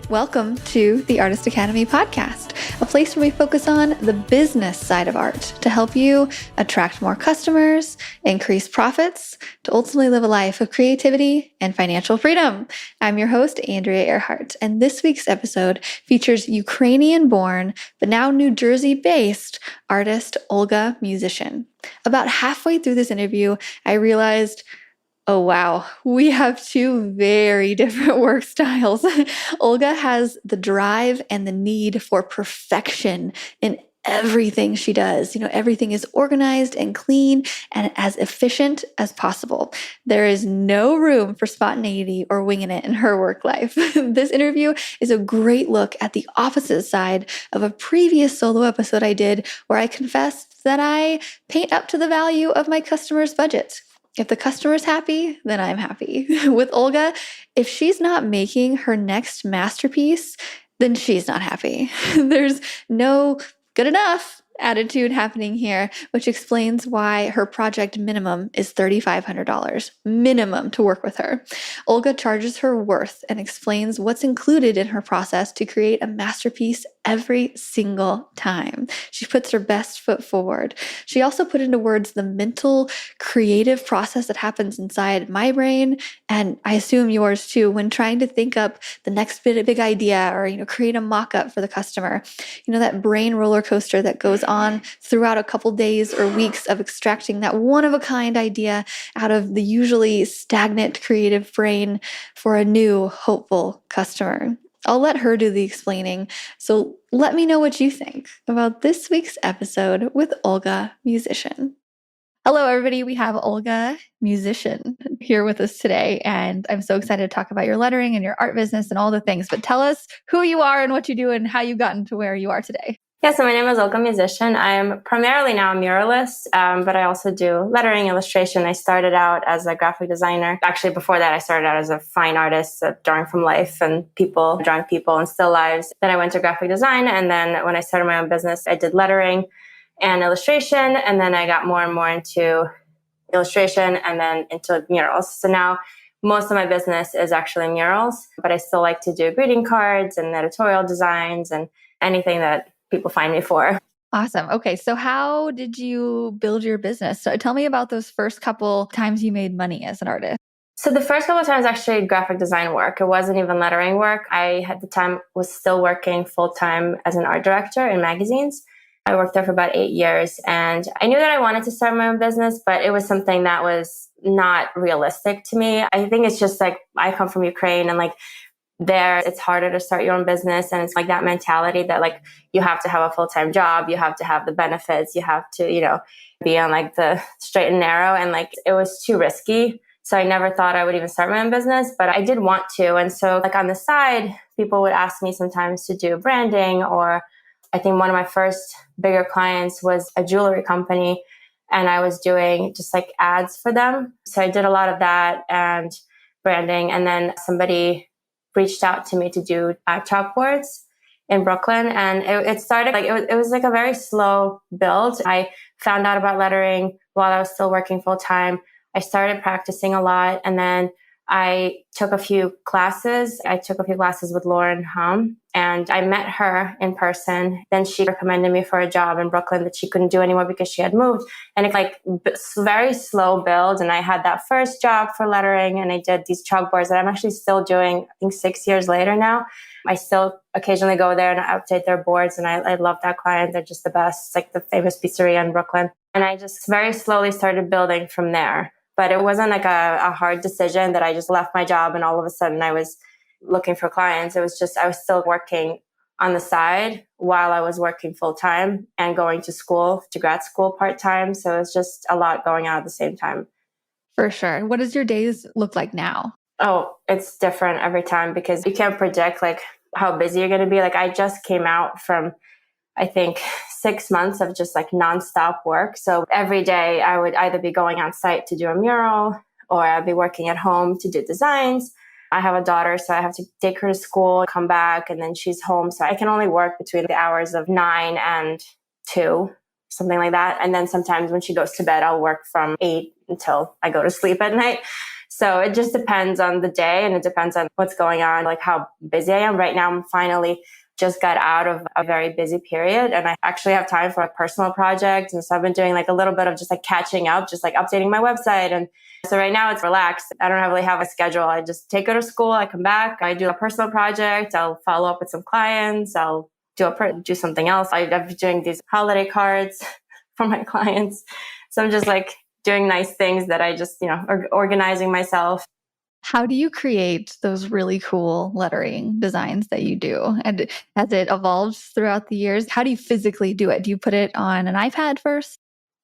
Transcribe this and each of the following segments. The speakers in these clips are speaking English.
Welcome to the Artist Academy podcast, a place where we focus on the business side of art to help you attract more customers, increase profits, to ultimately live a life of creativity and financial freedom. I'm your host, Andrea Earhart, and this week's episode features Ukrainian-born, but now New Jersey-based artist Olga Muzician. About halfway through this interview, I realized, oh, wow. We have two very different work styles. Olga has the drive and the need for perfection in everything she does. Everything is organized and clean and as efficient as possible. There is no room for spontaneity or winging it in her work life. This interview is a great look at the opposite side of a previous solo episode I did where I confessed that I paint up to the value of my customer's budget. If the customer's happy, then I'm happy. With Olga, if she's not making her next masterpiece, then she's not happy. There's no good enough attitude happening here, which explains why her project minimum is $3,500 minimum to work with her. Olga charges her worth and explains what's included in her process to create a masterpiece every single time. She puts her best foot forward. She also put into words the mental, creative process that happens inside my brain, and I assume yours too, when trying to think up the next big idea or create a mock-up for the customer. That brain roller coaster that goes on throughout a couple days or weeks of extracting that one-of-a-kind idea out of the usually stagnant creative brain for a new, hopeful customer. I'll let her do the explaining, so let me know what you think about this week's episode with Olga Muzician. Hello, everybody. We have Olga Muzician here with us today, and I'm so excited to talk about your lettering and your art business and all the things. But tell us who you are and what you do and how you gotten to where you are today. Yeah, so my name is Olga Muzician. I'm primarily now a muralist, but I also do lettering, illustration. I started out as a graphic designer. Actually, before that, I started out as a fine artist, drawing from life and people, drawing people and still lives. Then I went to graphic design, and then when I started my own business, I did lettering and illustration, and then I got more and more into illustration and then into murals. So now most of my business is actually murals, but I still like to do greeting cards and editorial designs and anything that people find me for. Awesome. Okay. So how did you build your business? So tell me about those first couple times you made money as an artist. So the first couple of times actually graphic design work. It wasn't even lettering work. I at the time was still working full-time as an art director in magazines. I worked there for about 8 years, and I knew that I wanted to start my own business, but it was something that was not realistic to me. I think it's just like I come from Ukraine, and there it's harder to start your own business, and it's like that mentality that you have to have a full-time job, you have to have the benefits, you have to be on the straight and narrow, and it was too risky. So I never thought I would even start my own business, but I did want to. And so on the side, people would ask me sometimes to do branding, or I think one of my first bigger clients was a jewelry company, and I was doing just ads for them. So I did a lot of that and branding, and then somebody reached out to me to do chalkboards in Brooklyn. And it started it was a very slow build. I found out about lettering while I was still working full time. I started practicing a lot, and then I took a few classes. I took a few classes with Lauren Hum, and I met her in person. Then she recommended me for a job in Brooklyn that she couldn't do anymore because she had moved. And it's very slow build. And I had that first job for lettering, and I did these chalkboards that I'm actually still doing, I think 6 years later now. I still occasionally go there and update their boards, and I love that client. They're just the best. It's the famous pizzeria in Brooklyn. And I just very slowly started building from there. But it wasn't a hard decision that I just left my job and all of a sudden I was looking for clients. It was just I was still working on the side while I was working full time and going to school, to grad school part time. So it's just a lot going on at the same time. For sure. What does your days look like now? Oh, it's different every time because you can't predict how busy you're going to be. I just came out from, I think, 6 months of just nonstop work. So every day I would either be going on site to do a mural, or I'd be working at home to do designs. I have a daughter, so I have to take her to school, come back, and then she's home. So I can only work between the hours of 9 and 2, something like that. And then sometimes when she goes to bed, I'll work from 8 until I go to sleep at night. So it just depends on the day and it depends on what's going on, like how busy I am. Right now, I'm finally just got out of a very busy period and I actually have time for a personal project. And so I've been doing like a little bit of just like catching up, just like updating my website. And so right now it's relaxed. I don't really have a schedule. I just take her to school. I come back. I do a personal project. I'll follow up with some clients. I'll do something else. I've been doing these holiday cards for my clients. So I'm just like doing nice things that I just, organizing myself. How do you create those really cool lettering designs that you do? And has it evolved throughout the years? How do you physically do it? Do you put it on an iPad first?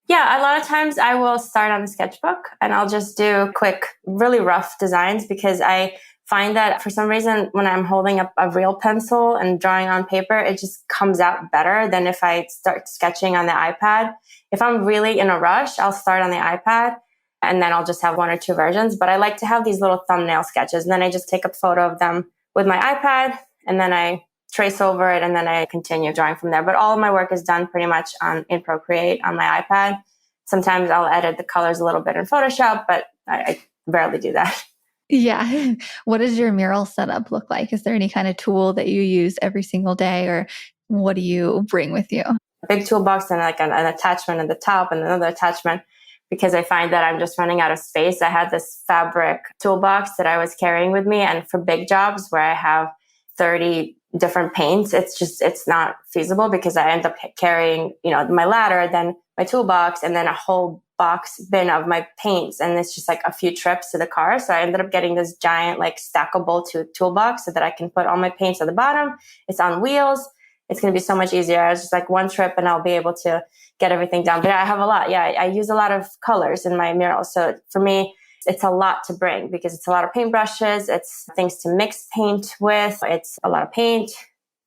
Yeah, a lot of times I will start on the sketchbook and I'll just do quick, really rough designs because I find that for some reason when I'm holding up a real pencil and drawing on paper, it just comes out better than if I start sketching on the iPad. If I'm really in a rush, I'll start on the iPad and then I'll just have one or two versions. But I like to have these little thumbnail sketches and then I just take a photo of them with my iPad and then I trace over it and then I continue drawing from there. But all of my work is done pretty much in Procreate on my iPad. Sometimes I'll edit the colors a little bit in Photoshop, but I rarely do that. Yeah. What does your mural setup look like? Is there any kind of tool that you use every single day or what do you bring with you? A big toolbox and like an attachment at the top and another attachment because I find that I'm just running out of space. I had this fabric toolbox that I was carrying with me. And for big jobs where I have 30 different paints, it's not feasible because I end up carrying, my ladder, then my toolbox, and then a whole box bin of my paints. And it's just like a few trips to the car. So I ended up getting this giant, like stackable toolbox so that I can put all my paints at the bottom. It's on wheels. It's going to be so much easier. It's just like one trip and I'll be able to get everything done. But I have a lot. Yeah, I use a lot of colors in my murals. So for me, it's a lot to bring because it's a lot of paintbrushes. It's things to mix paint with. It's a lot of paint,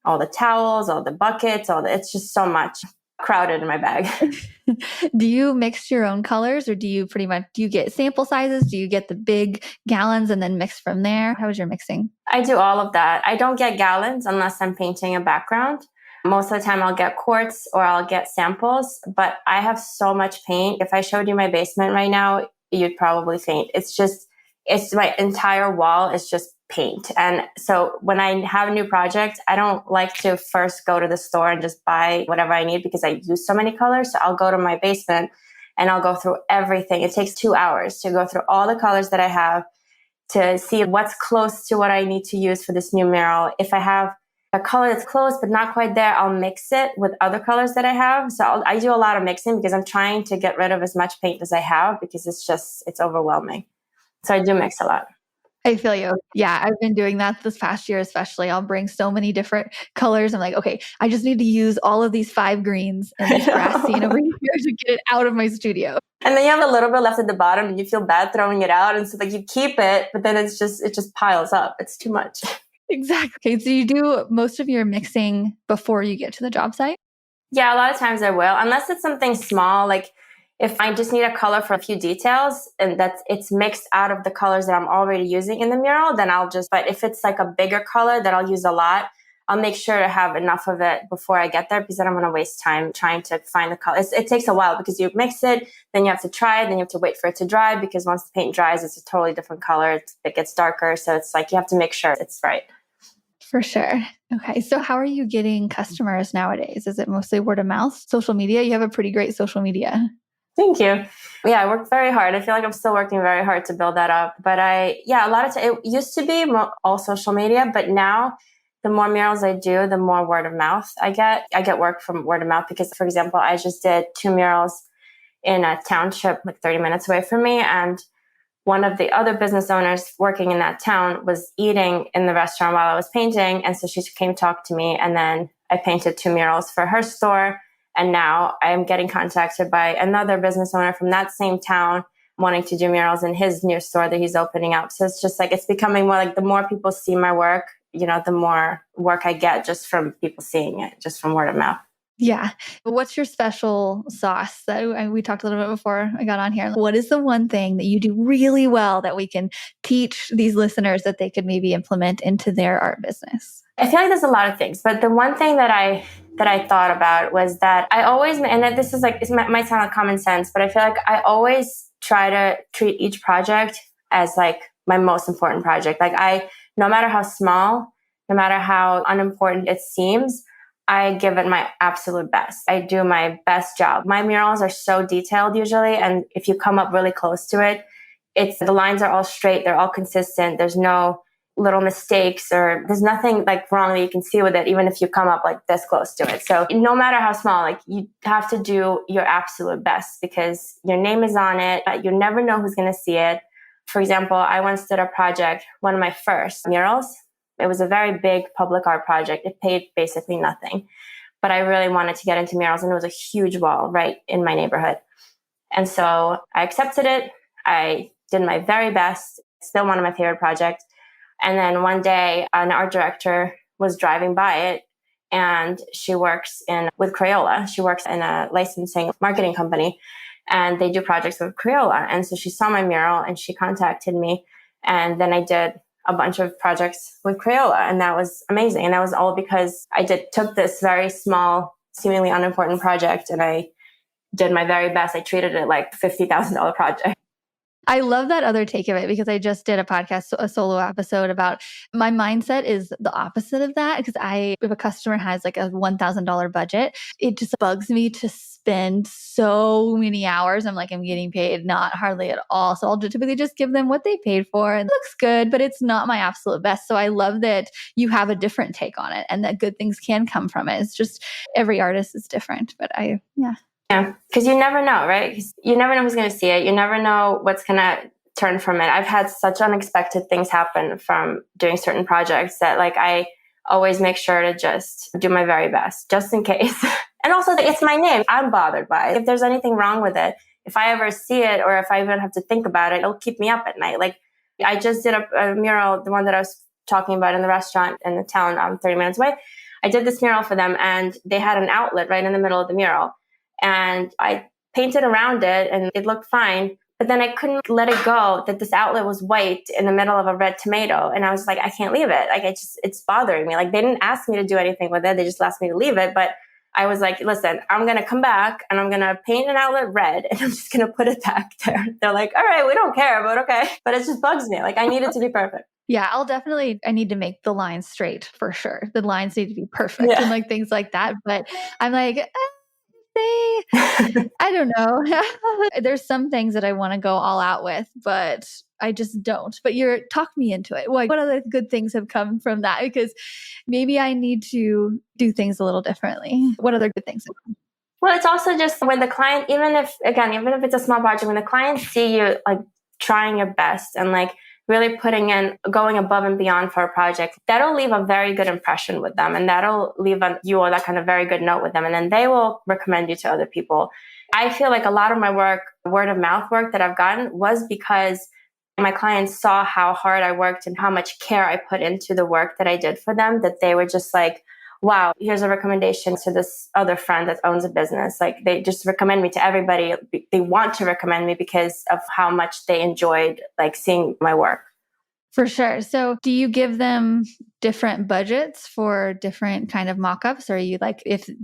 all the towels, all the buckets, it's just so much crowded in my bag. Do you mix your own colors or do you get sample sizes? Do you get the big gallons and then mix from there? How is your mixing? I do all of that. I don't get gallons unless I'm painting a background. Most of the time I'll get quarts or I'll get samples, but I have so much paint. If I showed you my basement right now, you'd probably faint. It's my entire wall is just paint. And so when I have a new project, I don't like to first go to the store and just buy whatever I need because I use so many colors. So I'll go to my basement and I'll go through everything. It takes 2 hours to go through all the colors that I have to see what's close to what I need to use for this new mural. If I have a color that's close but not quite there, I'll mix it with other colors that I have. So I do a lot of mixing because I'm trying to get rid of as much paint as I have because it's overwhelming. So I do mix a lot. I feel you. Yeah, I've been doing that this past year, especially. I'll bring so many different colors. I'm like, okay, I just need to use all of these 5 greens and this grass scene over here to get it out of my studio. And then you have a little bit left at the bottom and you feel bad throwing it out. And so like you keep it, but then it just piles up. It's too much. Exactly. So you do most of your mixing before you get to the job site? Yeah, a lot of times I will, unless it's something small, like if I just need a color for a few details and it's mixed out of the colors that I'm already using in the mural, then but if it's like a bigger color that I'll use a lot, I'll make sure to have enough of it before I get there because I don't want to waste time trying to find the color. It takes a while because you mix it, then you have to try it, then you have to wait for it to dry because once the paint dries, it's a totally different color. It gets darker. So it's like you have to make sure it's right. For sure. Okay. So how are you getting customers nowadays? Is it mostly word of mouth, social media? You have a pretty great social media. Thank you. Yeah, I worked very hard. I feel like I'm still working very hard to build that up. But a lot of time, it used to be all social media, but now the more murals I do, the more word of mouth I get. I get work from word of mouth because, for example, I just did 2 murals in a township like 30 minutes away from me. And one of the other business owners working in that town was eating in the restaurant while I was painting. And so she came talk to me. And then I painted 2 murals for her store. And now I am getting contacted by another business owner from that same town wanting to do murals in his new store that he's opening up. So it's just like, it's becoming more like the more people see my work, the more work I get just from people seeing it, just from word of mouth. Yeah. What's your special sauce that we talked a little bit before I got on here? What is the one thing that you do really well that we can teach these listeners that they could maybe implement into their art business? I feel like there's a lot of things, but the one thing that I thought about was that I always, and this is like, it might sound like common sense, but I feel like I always try to treat each project as like my most important project. Like no matter how small, no matter how unimportant it seems, I give it my absolute best. I do my best job. My murals are so detailed usually. And if you come up really close to it, the lines are all straight. They're all consistent. There's no little mistakes or there's nothing like wrong that you can see with it, even if you come up like this close to it. So no matter how small, like you have to do your absolute best because your name is on it. You never know who's going to see it. For example, I once did a project, one of my first murals. It was a very big public art project. It paid basically nothing, but I really wanted to get into murals and it was a huge wall right in my neighborhood. And so I accepted it. I did my very best. Still one of my favorite projects. And then one day an art director was driving by it and she works with Crayola. She works in a licensing marketing company and they do projects with Crayola. And so she saw my mural and she contacted me. And then I did a bunch of projects with Crayola and that was amazing. And that was all because I took this very small, seemingly unimportant project and I did my very best. I treated it like $50,000 project. I love that other take of it because I just did a podcast, a solo episode about my mindset is the opposite of that. Because if a customer has like a $1,000 budget, it just bugs me to spend so many hours. I'm getting paid not hardly at all. So I'll typically just give them what they paid for. It looks good, but it's not my absolute best. So I love that you have a different take on it and that good things can come from it. It's just every artist is different, but yeah. Yeah, because you never know, right? You never know who's going to see it. You never know what's going to turn from it. I've had such unexpected things happen from doing certain projects that I always make sure to just do my very best, just in case. And also, it's my name. I'm bothered by it. If there's anything wrong with it, if I ever see it or if I even have to think about it, it'll keep me up at night. Like I just did a mural, the one that I was talking about in the restaurant in the town 30 minutes away. I did this mural for them and they had an outlet right in the middle of the mural. And I painted around it and it looked fine. But then I couldn't let it go that this outlet was white in the middle of a red tomato. And I was like, I can't leave it. It's bothering me. They didn't ask me to do anything with it. They just asked me to leave it. But I was like, listen, I'm going to come back and I'm going to paint an outlet red and I'm just going to put it back there. They're like, all right, we don't care, but okay. But it just bugs me. I need it to be perfect. Yeah, I need to make the lines straight for sure. The lines need to be perfect and things like that. But I'm like, I don't know. There's some things that I want to go all out with, but I just don't. But talk me into it. What other good things have come from that? Because maybe I need to do things a little differently. What other good things have come? Well, it's also just when the client, even if it's a small project, when the clients see you trying your best and really going above and beyond for a project, that'll leave a very good impression with them. And that'll leave you that kind of very good note with them. And then they will recommend you to other people. I feel like a lot of my work, word of mouth work that I've gotten was because my clients saw how hard I worked and how much care I put into the work that I did for them, that they were just like, wow, here's a recommendation to this other friend that owns a business. They just recommend me to everybody. They want to recommend me because of how much they enjoyed seeing my work. For sure. So do you give them different budgets for different kind of mock-ups? Or are you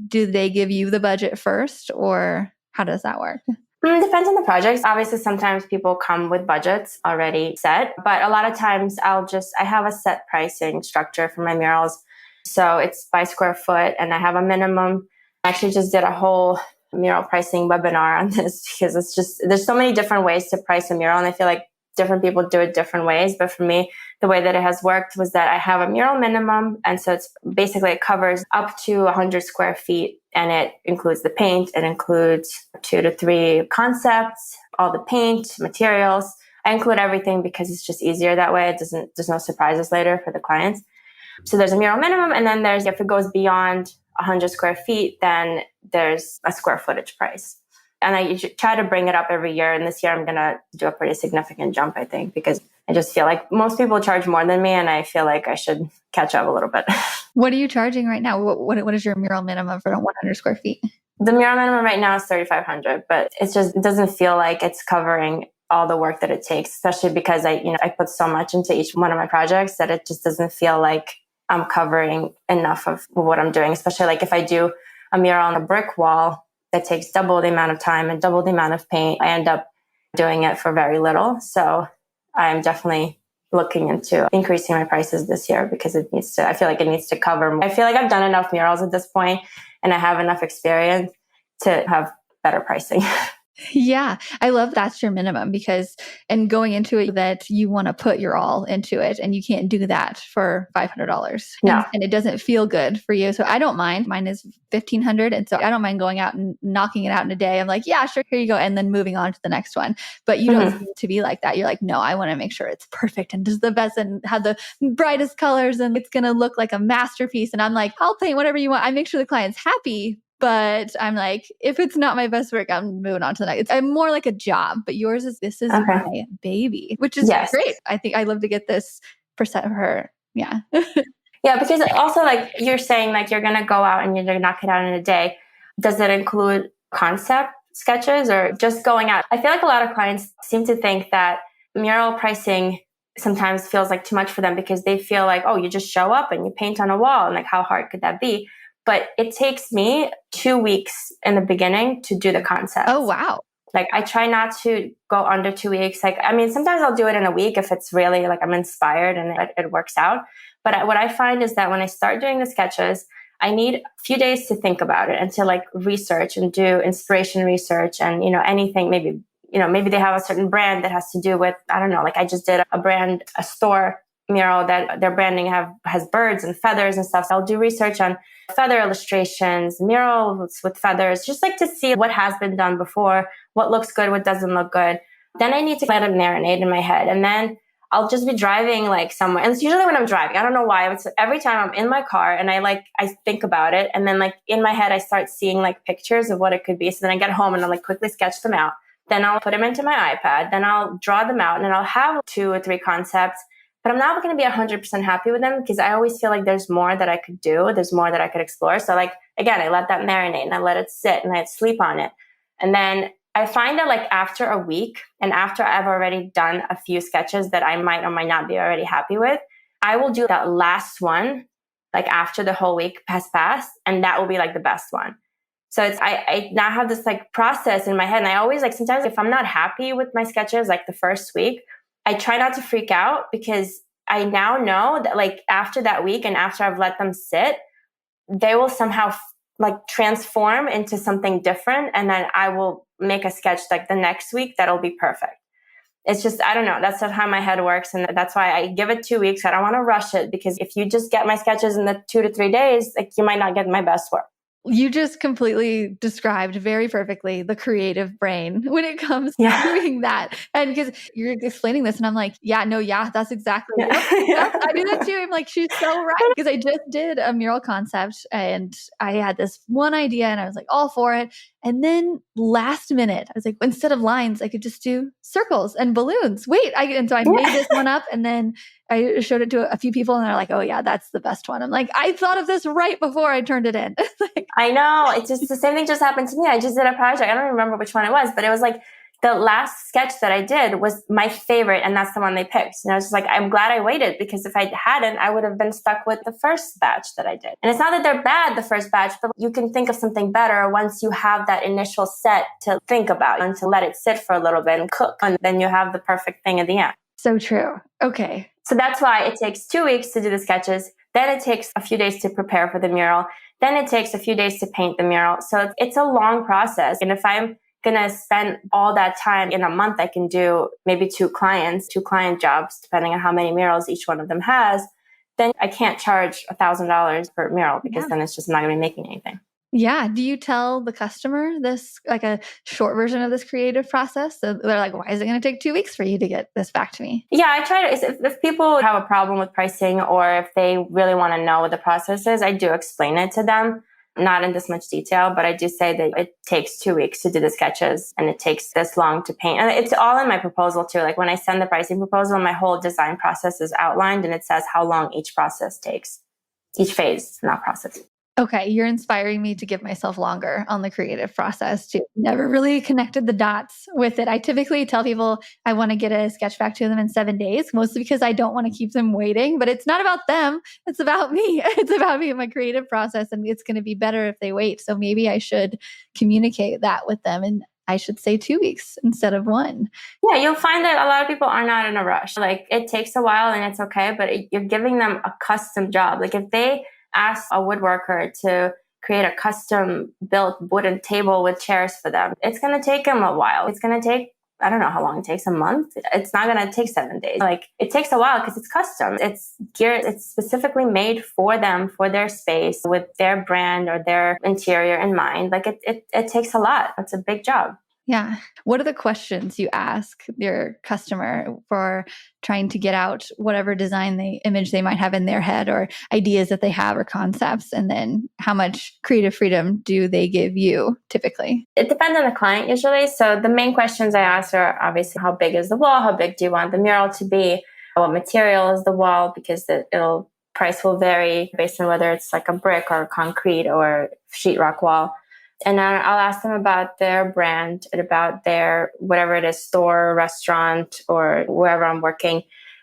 do they give you the budget first or how does that work? Depends on the projects. Obviously, sometimes people come with budgets already set, but a lot of times I have a set pricing structure for my murals. So it's by square foot and I have a minimum. I actually just did a whole mural pricing webinar on this because there's so many different ways to price a mural. And I feel like different people do it different ways. But for me, the way that it has worked was that I have a mural minimum. And so it covers up to 100 square feet and it includes the paint. It includes 2 to 3 concepts, all the paint, materials. I include everything because it's just easier that way. There's no surprises later for the clients. So there's a mural minimum. And then if it goes beyond 100 square feet, then there's a square footage price. And I try to bring it up every year. And this year I'm going to do a pretty significant jump, I think, because I just feel like most people charge more than me. And I feel like I should catch up a little bit. What are you charging right now? What is your mural minimum for 100 square feet? The mural minimum right now is $3,500, but it doesn't feel like it's covering all the work that it takes, especially because I put so much into each one of my projects that it just doesn't feel like I'm covering enough of what I'm doing, especially if I do a mural on a brick wall that takes double the amount of time and double the amount of paint, I end up doing it for very little. So I'm definitely looking into increasing my prices this year because I feel like it needs to cover. I feel like I've done enough murals at this point and I have enough experience to have better pricing. Yeah, I love that's your minimum because, and going into it, that you want to put your all into it and you can't do that for $500. No. And it doesn't feel good for you. So I don't mind. Mine is 1,500. And so I don't mind going out and knocking it out in a day. I'm like, yeah, sure, here you go. And then moving on to the next one. But you don't seem to be like that. You're like, no, I want to make sure it's perfect and just the best and have the brightest colors and it's going to look like a masterpiece. And I'm like, I'll paint whatever you want. I make sure the client's happy. But I'm like, if it's not my best work, I'm moving on to the next. I'm more like a job, but yours is, this is my baby, which is great. I think I love to get this percent of her. Yeah. Yeah, because also like you're saying, like you're going to go out and you're going to knock it out in a day. Does it include concept sketches or just going out? I feel like a lot of clients seem to think that mural pricing sometimes feels like too much for them because they feel like, oh, you just show up and you paint on a wall. And like, how hard could that be? But it takes me 2 weeks in the beginning to do the concept. Oh, wow. Like I try not to go under 2 weeks. Like, I mean, sometimes I'll do it in a week if it's really like I'm inspired and it works out. But what I find is that when I start doing the sketches, I need a few days to think about it and to like research and do inspiration research and, anything, maybe they have a certain brand that has to do with, I don't know, like I just did a store mural that their branding has birds and feathers and stuff. So I'll do research on feather illustrations, murals with feathers, just like to see what has been done before, what looks good, what doesn't look good. Then I need to let it marinate in my head. And then I'll just be driving like somewhere. And it's usually when I'm driving. I don't know why. It's every time I'm in my car and I think about it. And then like in my head, I start seeing like pictures of what it could be. So then I get home and I'll like quickly sketch them out. Then I'll put them into my iPad. Then I'll draw them out and then I'll have 2 or 3 concepts. But I'm not going to be 100% happy with them because I always feel like there's more that I could do. There's more that I could explore. So like, again, I let that marinate and I let it sit and I sleep on it. And then I find that like after a week and after I've already done a few sketches that I might or might not be already happy with, I will do that last one, like after the whole week has passed. And that will be like the best one. So I now have this like process in my head. And I always like, sometimes if I'm not happy with my sketches, like the first week, I try not to freak out because I now know that like after that week and after I've let them sit, they will somehow like transform into something different. And then I will make a sketch like the next week that'll be perfect. It's just, I don't know. That's not how my head works. And that's why I give it 2 weeks. I don't want to rush it because if you just get my sketches in the 2 to 3 days, like you might not get my best work. You just completely described very perfectly the creative brain when it comes to doing that. And because you're explaining this and I'm like, that's exactly it. I do that too. I'm like, she's so right. Because I just did a mural concept and I had this one idea and I was like all for it. And then last minute, I was like, instead of lines, I could just do circles and balloons. And so I made this one up and then I showed it to a few people and they're like, oh yeah, that's the best one. I'm like, I thought of this right before I turned it in. I know. It's just the same thing just happened to me. I just did a project. I don't remember which one it was, but it was like the last sketch that I did was my favorite. And that's the one they picked. And I was just like, I'm glad I waited because if I hadn't, I would have been stuck with the first batch that I did. And it's not that they're bad, the first batch, but you can think of something better once you have that initial set to think about and to let it sit for a little bit and cook. And then you have the perfect thing at the end. So true. Okay. So that's why it takes 2 weeks to do the sketches. Then it takes a few days to prepare for the mural. Then it takes a few days to paint the mural. So it's a long process. And if I'm going to spend all that time in a month, I can do maybe 2 client jobs, depending on how many murals each one of them has. Then I can't charge $1,000 per mural because then it's just not going to be making anything. Yeah. Do you tell the customer this, like a short version of this creative process? So they're like, why is it going to take 2 weeks for you to get this back to me? Yeah, I try to, if people have a problem with pricing or if they really want to know what the process is, I do explain it to them. Not in this much detail, but I do say that it takes 2 weeks to do the sketches and it takes this long to paint. And it's all in my proposal too. Like when I send the pricing proposal, my whole design process is outlined and it says how long each process takes. Each phase, not process. Okay, you're inspiring me to give myself longer on the creative process too. Never really connected the dots with it. I typically tell people I want to get a sketch back to them in 7 days, mostly because I don't want to keep them waiting, but it's not about them. It's about me. It's about me and my creative process, and it's going to be better if they wait. So maybe I should communicate that with them. And I should say 2 weeks instead of one. Yeah, you'll find that a lot of people are not in a rush. Like it takes a while and it's okay, but you're giving them a custom job. Like if they ask a woodworker to create a custom built wooden table with chairs for them, it's going to take them a while. It's going to take, I don't know how long it takes, a month. It's not going to take 7 days. Like it takes a while because it's custom. It's geared, it's specifically made for them, for their space, with their brand or their interior in mind. Like it takes a lot. It's a big job. Yeah. What are the questions you ask your customer for trying to get out whatever image they might have in their head, or ideas that they have, or concepts? And then how much creative freedom do they give you typically? It depends on the client usually. So the main questions I ask are obviously, how big is the wall? How big do you want the mural to be? What material is the wall? Because price will vary based on whether it's like a brick or concrete or sheetrock wall. And I'll ask them about their brand, about their, whatever it is, store, restaurant, or wherever I'm working.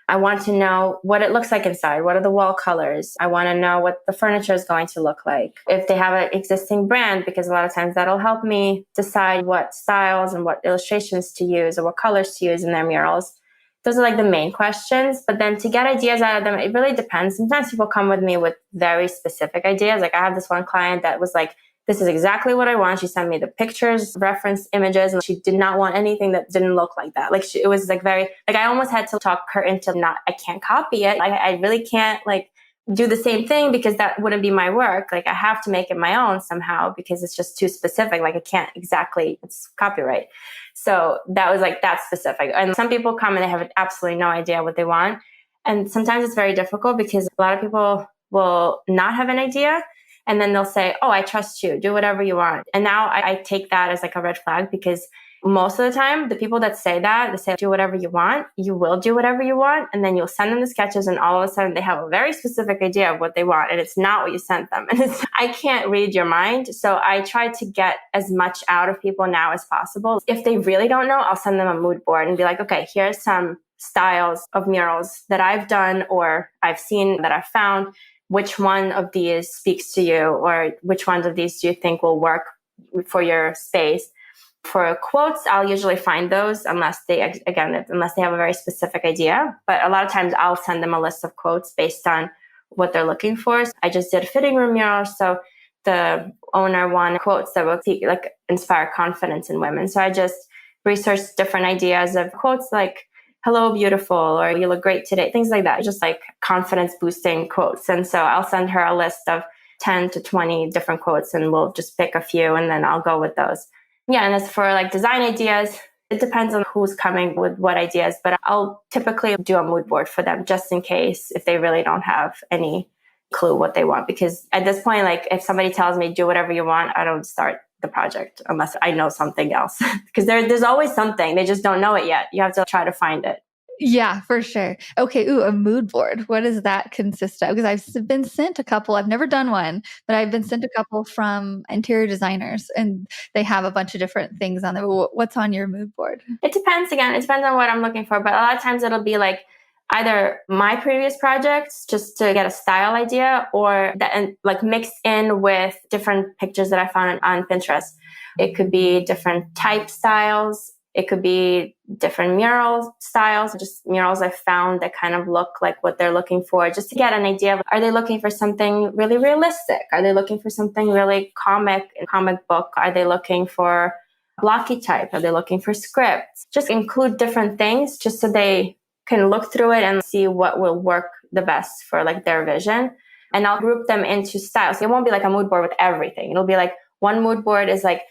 I want to know what it looks like inside. What are the wall colors? I want to know what the furniture is going to look like. If they have an existing brand, because a lot of times that'll help me decide what styles and what illustrations to use or what colors to use in their murals. Those are like the main questions. But then to get ideas out of them, it really depends. Sometimes people come with me with very specific ideas. Like I have this one client that was like, this is exactly what I want. She sent me the pictures, reference images, and she did not want anything that didn't look like that. Like it was like very, like I almost had to talk her into I can't copy it. I really can't like do the same thing because that wouldn't be my work. Like I have to make it my own somehow because it's just too specific. Like I can't exactly, it's copyright. So that was like that specific. And some people come and they have absolutely no idea what they want. And sometimes it's very difficult because a lot of people will not have an idea. And then they'll say, oh, I trust you. Do whatever you want. And now I take that as like a red flag because most of the time, the people that say that, they say, do whatever you want. You will do whatever you want. And then you'll send them the sketches and all of a sudden they have a very specific idea of what they want. And it's not what you sent them. And I can't read your mind. So I try to get as much out of people now as possible. If they really don't know, I'll send them a mood board and be like, okay, here's some styles of murals that I've done or I've seen that I've found. Which one of these speaks to you, or which ones of these do you think will work for your space? For quotes, I'll usually find those unless they have a very specific idea. But a lot of times I'll send them a list of quotes based on what they're looking for. So I just did a fitting room mural. So the owner wanted quotes that would like inspire confidence in women. So I just researched different ideas of quotes like, hello, beautiful, or you look great today, things like that, just like confidence boosting quotes. And so I'll send her a list of 10 to 20 different quotes and we'll just pick a few and then I'll go with those. Yeah. And as for like design ideas, it depends on who's coming with what ideas, but I'll typically do a mood board for them just in case if they really don't have any clue what they want. Because at this point, like if somebody tells me do whatever you want, I don't start the project unless I know something else. Because there's always something. They just don't know it yet. You have to try to find it. Yeah, for sure. Okay. A mood board. What does that consist of? Because I've been sent a couple. I've never done one, but I've been sent a couple from interior designers and they have a bunch of different things on there. What's on your mood board? It depends. Again, it depends on what I'm looking for. But a lot of times it'll be like either my previous projects just to get a style idea or that, and like mixed in with different pictures that I found on Pinterest. It could be different type styles. It could be different mural styles, just murals I found that kind of look like what they're looking for, just to get an idea of, are they looking for something really realistic? Are they looking for something really comic book? Are they looking for blocky type? Are they looking for scripts? Just include different things just so they can look through it and see what will work the best for like their vision. And I'll group them into styles. It won't be like a mood board with everything. It'll be like one mood board is like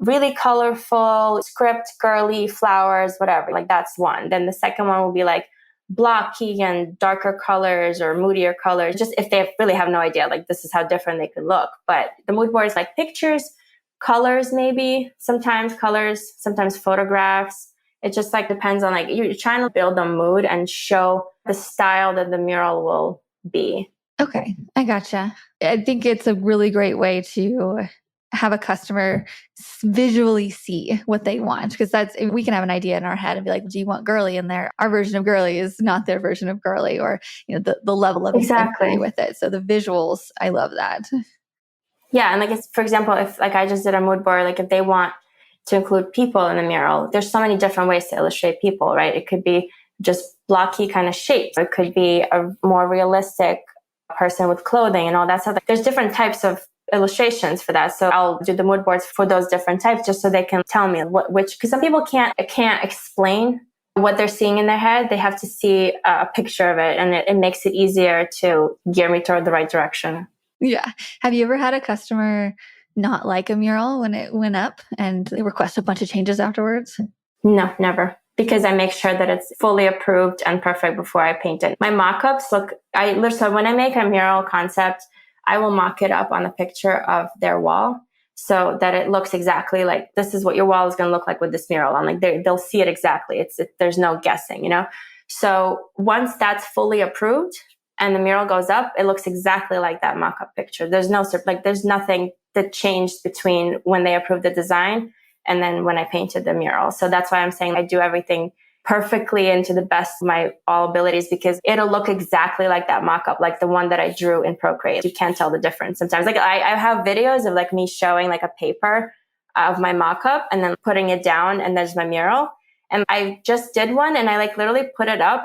really colorful, script, girly, flowers, whatever. Like that's one. Then the second one will be like blocky and darker colors or moodier colors. Just if they really have no idea, like this is how different they could look. But the mood board is like pictures, colors, maybe sometimes colors, sometimes photographs. It just like depends on like you're trying to build a mood and show the style that the mural will be. Okay, I gotcha. I think it's a really great way to have a customer visually see what they want, because we can have an idea in our head and be like, do you want girly in there? Our version of girly is not their version of girly, or the level of exactly with it. So the visuals, I love that. Yeah, and like for example, if like I just did a mood board, like if they want to include people in the mural. There's so many different ways to illustrate people, right? It could be just blocky kind of shapes. It could be a more realistic person with clothing and all that stuff. There's different types of illustrations for that. So I'll do the mood boards for those different types just so they can tell me because some people can't explain what they're seeing in their head. They have to see a picture of it, and it makes it easier to gear me toward the right direction. Yeah. Have you ever had a customer not like a mural when it went up and they request a bunch of changes afterwards? No, never. Because I make sure that it's fully approved and perfect before I paint it. My mock-ups so when I make a mural concept, I will mock it up on a picture of their wall so that it looks exactly like this is what your wall is going to look like with this mural. And like they'll see it exactly. There's no guessing, you know? So once that's fully approved and the mural goes up, it looks exactly like that mock-up picture. There's nothing that changed between when they approved the design and then when I painted the mural. So that's why I'm saying I do everything perfectly and to the best of my all abilities, because it'll look exactly like that mock-up, like the one that I drew in Procreate. You can't tell the difference sometimes. Like I have videos of like me showing like a paper of my mock-up and then putting it down, and there's my mural. And I just did one and I like literally put it up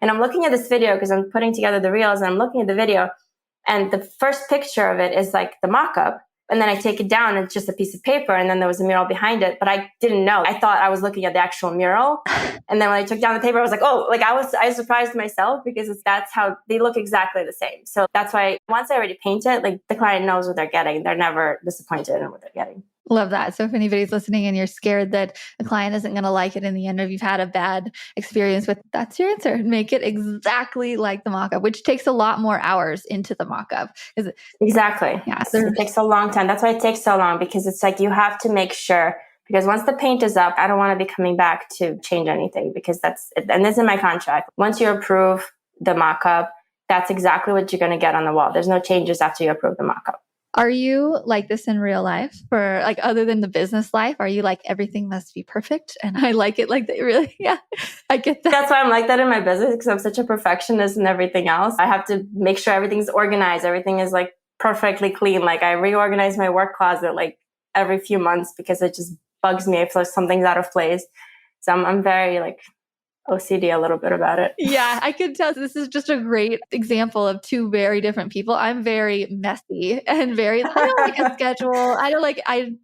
and I'm looking at this video because I'm putting together the reels, and I'm looking at the video and the first picture of it is like the mock-up. And then I take it down and it's just a piece of paper. And then there was a mural behind it, but I didn't know. I thought I was looking at the actual mural. And then when I took down the paper, I was like, oh, like I was surprised myself because that's how they look exactly the same. So that's why once I already paint it, like the client knows what they're getting. They're never disappointed in what they're getting. Love that. So if anybody's listening and you're scared that a client isn't going to like it in the end, or you've had a bad experience with, that's your answer. Make it exactly like the mock-up, which takes a lot more hours into the mock-up. Exactly. Yeah, it takes a long time. That's why it takes so long, because it's like you have to make sure, because once the paint is up, I don't want to be coming back to change anything, because and this is in my contract. Once you approve the mock-up, that's exactly what you're going to get on the wall. There's no changes after you approve the mock-up. Are you like this in real life, for like other than the business life? Are you like everything must be perfect? And I like it like that. Really? Yeah, I get that. That's why I'm like that in my business, because I'm such a perfectionist and everything else. I have to make sure everything's organized. Everything is like perfectly clean. Like I reorganize my work closet like every few months because it just bugs me if something's out of place. So I'm very like OCD a little bit about it. Yeah, I could tell. This is just a great example of two very different people. I'm very messy and I don't like a schedule.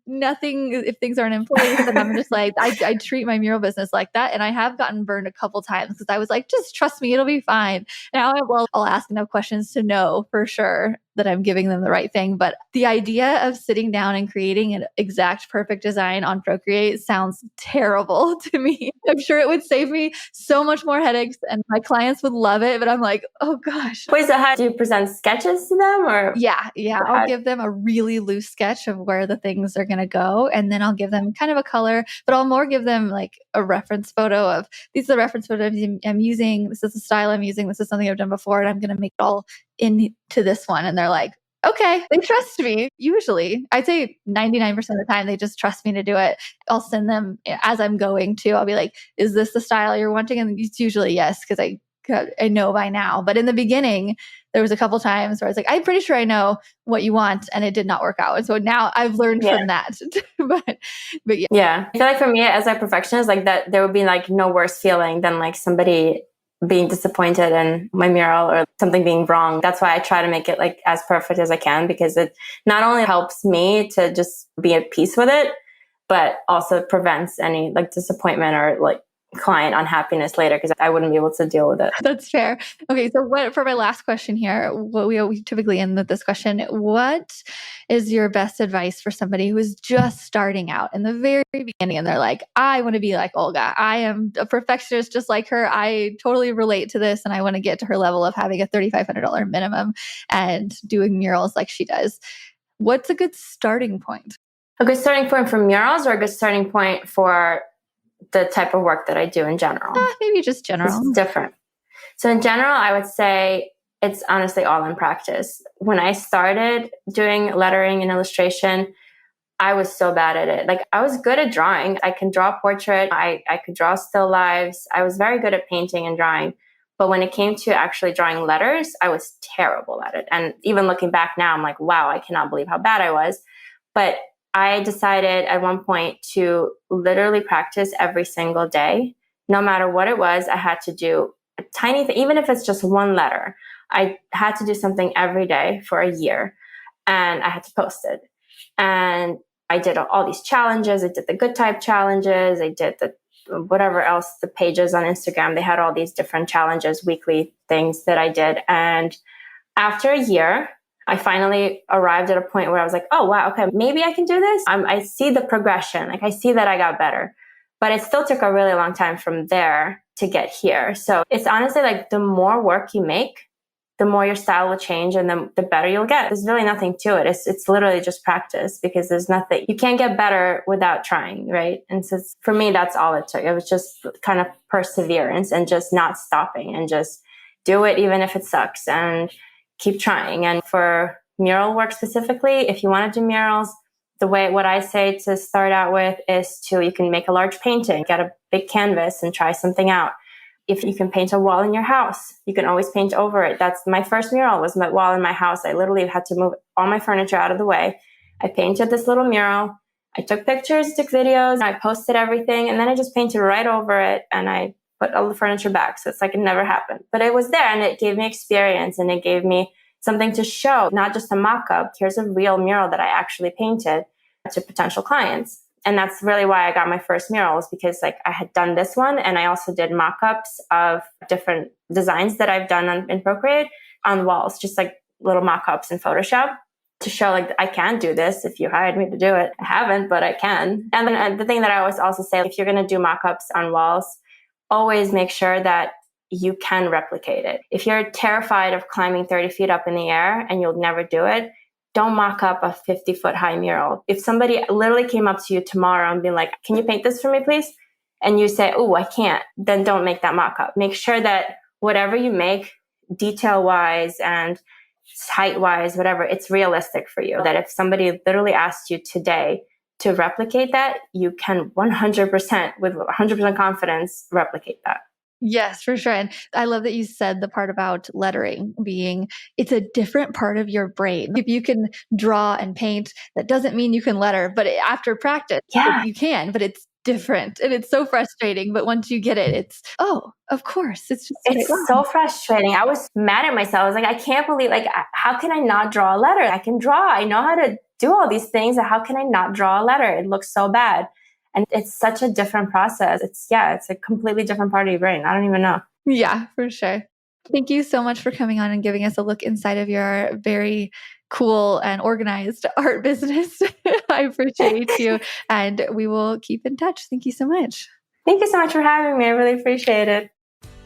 Nothing, if things aren't in place. And I'm just like, I treat my mural business like that. And I have gotten burned a couple times because I was like, just trust me, it'll be fine. Now I'll ask enough questions to know for sure that I'm giving them the right thing. But the idea of sitting down and creating an exact perfect design on Procreate sounds terrible to me. I'm sure it would save me so much more headaches and my clients would love it. But I'm like, oh gosh. Wait, so how do you present sketches to them? Or Yeah. I'll give them a really loose sketch of where the things are going to go. And then I'll give them kind of a color, but I'll more give them like a reference photo of, these are the reference photos I'm using. This is the style I'm using. This is something I've done before. And I'm going to make it all into this one. And they're like, okay, they trust me. Usually, I'd say 99% of the time, they just trust me to do it. I'll send them as I'm going to. I'll be like, is this the style you're wanting? And it's usually yes, because I know by now. But in the beginning, there was a couple times where I was like, I'm pretty sure I know what you want, and it did not work out. And so now I've learned from that. but yeah. Yeah. I feel like for me as a perfectionist, like that, there would be like no worse feeling than like somebody being disappointed in my mural or something being wrong. That's why I try to make it like as perfect as I can, because it not only helps me to just be at peace with it, but also prevents any like disappointment or like client unhappiness later, because I wouldn't be able to deal with it. That's fair. Okay, so for my last question here, what we typically end with this question: what is your best advice for somebody who is just starting out in the very beginning and they're like, I want to be like Olga. I am a perfectionist just like her. I totally relate to this and I want to get to her level of having a $3,500 minimum and doing murals like she does. What's a good starting point? A good starting point for murals, or a good starting point for the type of work that I do in general? Maybe just general. It's different. So in general, I would say it's honestly all in practice. When I started doing lettering and illustration, I was so bad at it. Like I was good at drawing. I can draw a portrait. I could draw still lives. I was very good at painting and drawing. But when it came to actually drawing letters, I was terrible at it. And even looking back now, I'm like, wow, I cannot believe how bad I was. But I decided at one point to literally practice every single day. No matter what it was, I had to do a tiny thing, even if it's just one letter. I had to do something every day for a year, and I had to post it. And I did all these challenges. I did the good type challenges. I did the whatever else, the pages on Instagram. They had all these different challenges, weekly things that I did. And after a year, I finally arrived at a point where I was like, oh, wow, okay, maybe I can do this. I see the progression. Like I see that I got better. But it still took a really long time from there to get here. So it's honestly like the more work you make, the more your style will change and the better you'll get. There's really nothing to it. It's literally just practice, because there's nothing, you can't get better without trying, right? And so for me, that's all it took. It was just kind of perseverance and just not stopping and just do it even if it sucks and keep trying. And for mural work specifically, if you want to do murals, what I say to start out with is you can make a large painting, get a big canvas and try something out. If you can paint a wall in your house, you can always paint over it. That's my first mural, was my wall in my house. I literally had to move all my furniture out of the way. I painted this little mural. I took pictures, took videos, I posted everything, and then I just painted right over it and I put all the furniture back. So it's like it never happened. But it was there and it gave me experience and it gave me something to show, not just a mock-up. Here's a real mural that I actually painted to potential clients. And that's really why I got my first murals, because like I had done this one and I also did mock-ups of different designs that I've done in Procreate on walls, just like little mock-ups in Photoshop to show like I can do this if you hired me to do it. I haven't, but I can. And then the thing that I always also say, if you're going to do mock-ups on walls, always make sure that you can replicate it. If you're terrified of climbing 30 feet up in the air and you'll never do it, don't mock up a 50-foot high mural. If somebody literally came up to you tomorrow and be like, can you paint this for me, please? And you say, oh, I can't, then don't make that mock up. Make sure that whatever you make, detail-wise and height-wise, whatever, it's realistic for you. That if somebody literally asked you today to replicate that, you can 100%, with 100% confidence, replicate that. Yes, for sure. And I love that you said the part about lettering being, it's a different part of your brain. If you can draw and paint, that doesn't mean you can letter, but after practice, you can, but it's different and it's so frustrating. But once you get it, it's, oh, of course. It's so frustrating. I was mad at myself. I was like, I can't believe, like, how can I not draw a letter? I can draw. I know how to do all these things. How can I not draw a letter? It looks so bad. And it's such a different process. It's a completely different part of your brain. I don't even know. Yeah, for sure. Thank you so much for coming on and giving us a look inside of your very cool and organized art business. I appreciate you. And we will keep in touch. Thank you so much. Thank you so much for having me. I really appreciate it.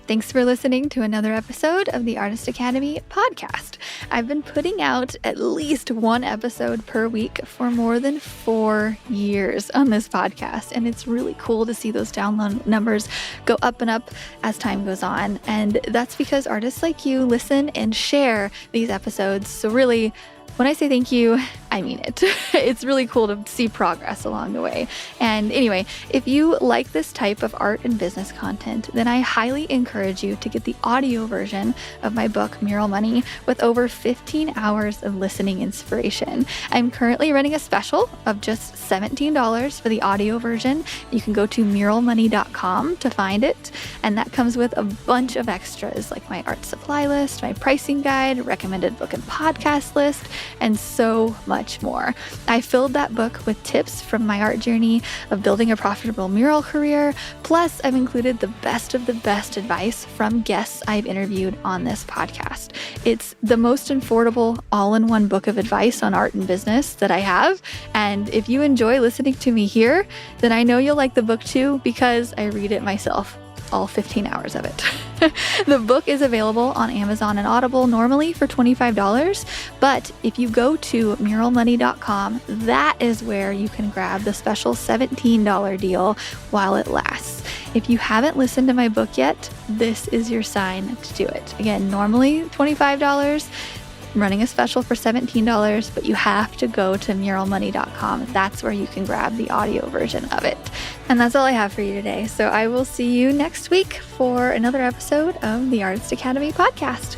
Thanks for listening to another episode of the Artist Academy podcast. I've been putting out at least one episode per week for more than 4 years on this podcast, and it's really cool to see those download numbers go up and up as time goes on. And that's because artists like you listen and share these episodes. So really, when I say thank you, I mean it. It's really cool to see progress along the way. And anyway, if you like this type of art and business content, then I highly encourage you to get the audio version of my book, Mural Money, with over 15 hours of listening inspiration. I'm currently running a special of just $17 for the audio version. You can go to muralmoney.com to find it. And that comes with a bunch of extras like my art supply list, my pricing guide, recommended book and podcast list, and so much more. I filled that book with tips from my art journey of building a profitable mural career. Plus, I've included the best of the best advice from guests I've interviewed on this podcast. It's the most affordable all-in-one book of advice on art and business that I have. And if you enjoy listening to me here, then I know you'll like the book too, because I read it myself. All 15 hours of it. The book is available on Amazon and Audible normally for $25, but if you go to muralmoney.com, that is where you can grab the special $17 deal while it lasts. If you haven't listened to my book yet, this is your sign to do it. Again, normally $25. I'm running a special for $17, but you have to go to muralmoney.com. That's where you can grab the audio version of it. And that's all I have for you today. So I will see you next week for another episode of the Artist Academy podcast.